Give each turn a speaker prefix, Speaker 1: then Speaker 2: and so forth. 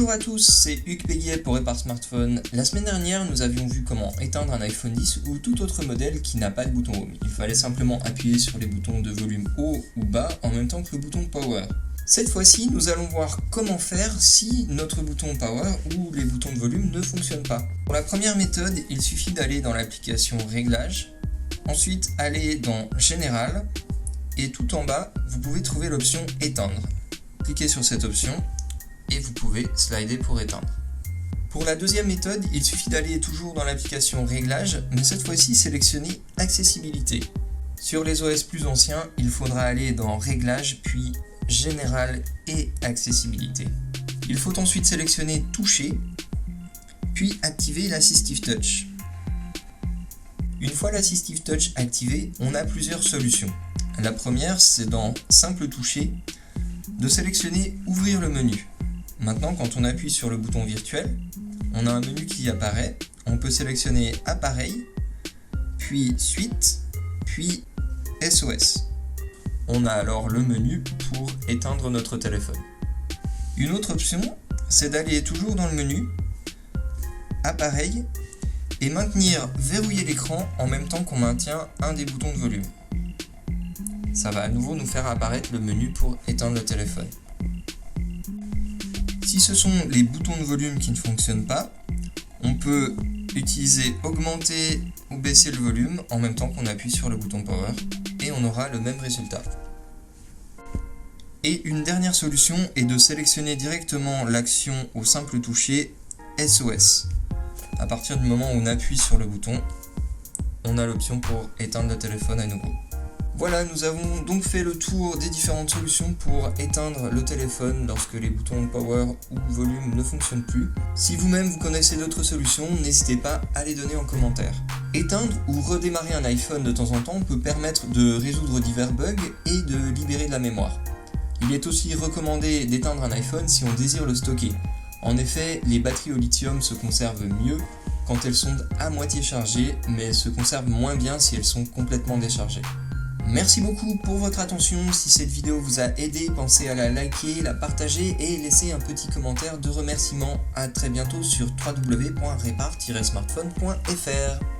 Speaker 1: Bonjour à tous, c'est Hugues Péguier pour Répare Smartphone. La semaine dernière, nous avions vu comment éteindre un iPhone X ou tout autre modèle qui n'a pas de bouton Home. Il fallait simplement appuyer sur les boutons de volume haut ou bas en même temps que le bouton Power. Cette fois-ci, nous allons voir comment faire si notre bouton Power ou les boutons de volume ne fonctionnent pas. Pour la première méthode, il suffit d'aller dans l'application Réglages, ensuite aller dans Général, et tout en bas, vous pouvez trouver l'option Éteindre. Cliquez sur cette option et vous pouvez slider pour éteindre. Pour la deuxième méthode, il suffit d'aller toujours dans l'application Réglages, mais cette fois-ci sélectionner Accessibilité. Sur les OS plus anciens, il faudra aller dans Réglages, puis Général et Accessibilité. Il faut ensuite sélectionner Toucher, puis activer l'Assistive Touch. Une fois l'Assistive Touch activé, on a plusieurs solutions. La première, c'est dans Simple Toucher, de sélectionner Ouvrir le menu. Maintenant, quand on appuie sur le bouton virtuel, on a un menu qui apparaît. On peut sélectionner Appareil, puis Suite, puis SOS. On a alors le menu pour éteindre notre téléphone. Une autre option, c'est d'aller toujours dans le menu, Appareil, et maintenir verrouiller l'écran en même temps qu'on maintient un des boutons de volume. Ça va à nouveau nous faire apparaître le menu pour éteindre le téléphone. Si ce sont les boutons de volume qui ne fonctionnent pas, on peut utiliser augmenter ou baisser le volume en même temps qu'on appuie sur le bouton Power et on aura le même résultat. Et une dernière solution est de sélectionner directement l'action au simple toucher SOS. À partir du moment où on appuie sur le bouton, on a l'option pour éteindre le téléphone à nouveau. Voilà, nous avons donc fait le tour des différentes solutions pour éteindre le téléphone lorsque les boutons Power ou Volume ne fonctionnent plus. Si vous-même vous connaissez d'autres solutions, n'hésitez pas à les donner en commentaire. Éteindre ou redémarrer un iPhone de temps en temps peut permettre de résoudre divers bugs et de libérer de la mémoire. Il est aussi recommandé d'éteindre un iPhone si on désire le stocker. En effet, les batteries au lithium se conservent mieux quand elles sont à moitié chargées, mais se conservent moins bien si elles sont complètement déchargées. Merci beaucoup pour votre attention. Si cette vidéo vous a aidé, pensez à la liker, la partager et laisser un petit commentaire de remerciement. À très bientôt sur www.repare-smartphone.fr.